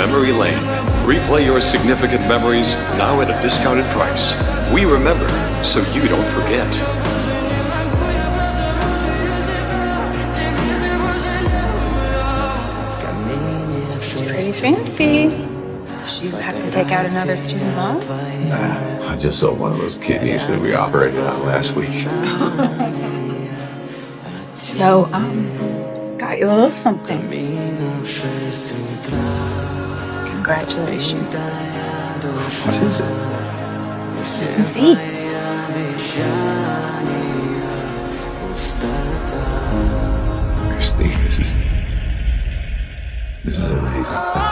memory lane. Replay your significant memories now at a discounted price. We remember, so you don't forget. This is pretty fancy. Did you have to take out another student loan? I just sold one of those kidneys that we operated on last week. So, got you a little something. Congratulations. What is it? See? Christine, this is amazing.